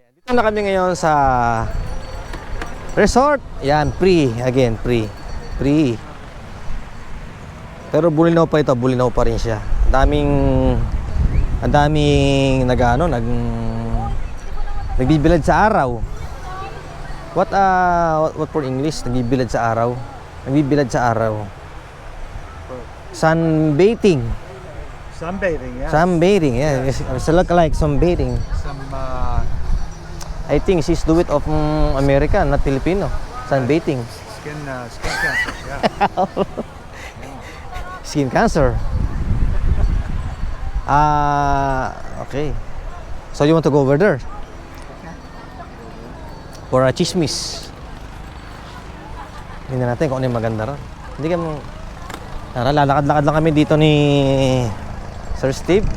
Dito na kami ngayon sa resort. Yan, free. Again, free. Free. Pero bulinaw pa ito, bulinaw pa rin siya. Ang daming nagbibilad sa araw. What for English? Nagbibilad sa araw. Nagbibilad sa araw. Sunbathing. Sunbathing, yeah. Sunbathing, yeah. It's look like sunbathing. I think she's do it of America, not Filipino. Sunbathing. Skin cancer, yeah. Skin cancer. Okay. So you want to go over there? For a chismis. Tingnan natin kung ano yung maganda ron. Hindi ka mo... lalakad-lakad lang kami dito ni Sir Steve.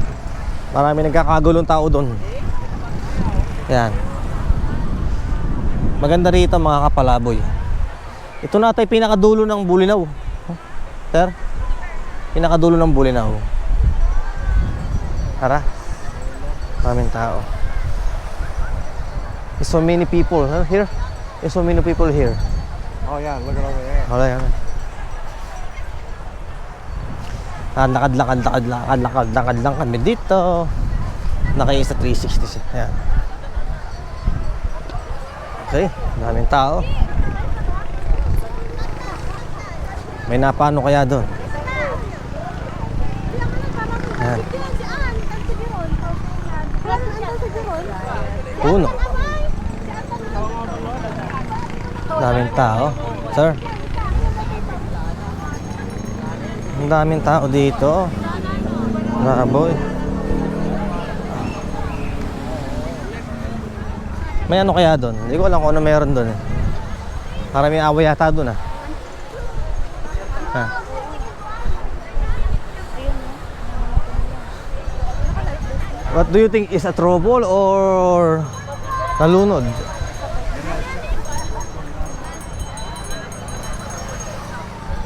Marami nagkakagulong tao doon. Yan. Maganda rito mga kapalaboy. Ito na tayo pinakadulo ng Bulinaw. Sir? Pinakadulo ng Bulinaw. Tara. Maraming tao. There's so many people here. There's so many people here. Oh yeah, look at over there. Alright. Lakad lang kami dito. Nakaisa 360 siya. Ayan. Okay, daming tao. May napano kaya doon? Ayan. Puno. Daming tao. Sir. Ang daming tao dito. Nakaboy. May ano kaya doon? Hindi ko alam kung ano meron doon eh. Para may away yata doon ah. Ha. What do you think is a trouble or nalunod?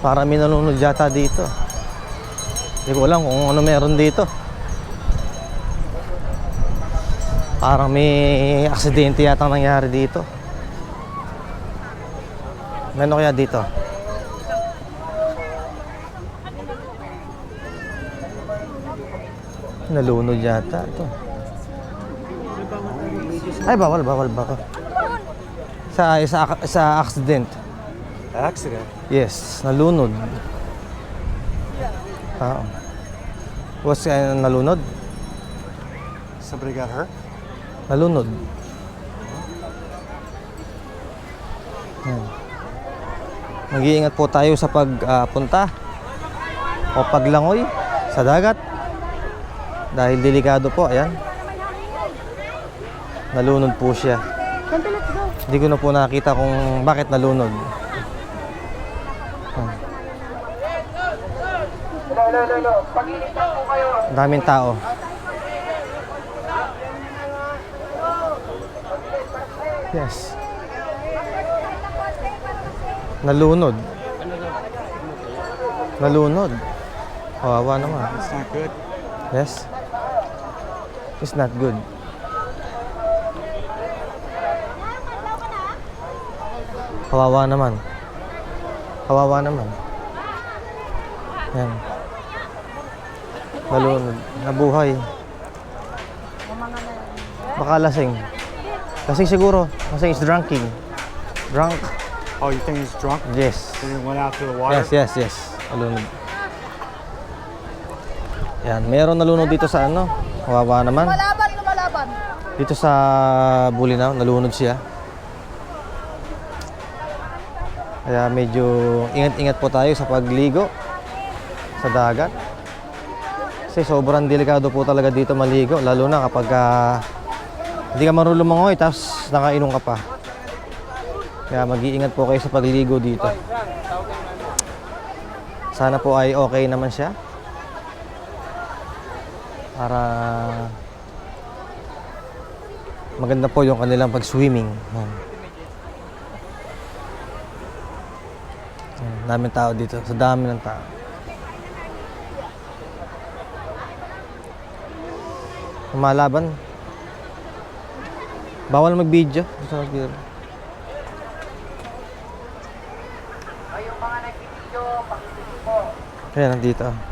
Para may nalunod yata dito. Hindi ko alam kung ano meron dito. Parang may aksidente yata nangyari dito. Ano kaya dito? Nalunod yata ito. Ay, bawal. Sa accident. Accident? Yes, nalunod. Was nalunod? Somebody got hurt? Nalunod. Mag-iingat po tayo sa pagpunta o paglangoy sa dagat. Dahil delikado po, ayan. Nalunod po siya. Hindi ko na po nakita kung bakit nalunod. Daming tao. Yes. Nalunod. Kawawa naman. It's not good. Yes. It's not good. Kawawa naman. Yan. Nalunod. Nabuhay. Baka lasing. Lasing siguro. Lasing is drunk. Oh, you think he's drunk? Yes. Then he went out to the water? Yes. Nalunod. Yan. Meron nalunod dito sa ano. Kawawa naman. Lumalaban. Dito sa Bulinaw, nalunod siya. Kaya medyo ingat-ingat po tayo sa pagligo sa dagat. Kasi sobrang delikado po talaga dito maligo, lalo na kapag hindi ka marunong lumangoy tapos nakainom ka pa. Kaya mag-iingat po kayo sa pagligo dito. Sana po ay okay naman siya. Para maganda po yung kanilang pag-swimming. Daming tao dito. Sa dami ng tao. Lumalaban. Bawal mag-video. Basta mag-video. Kaya nandito.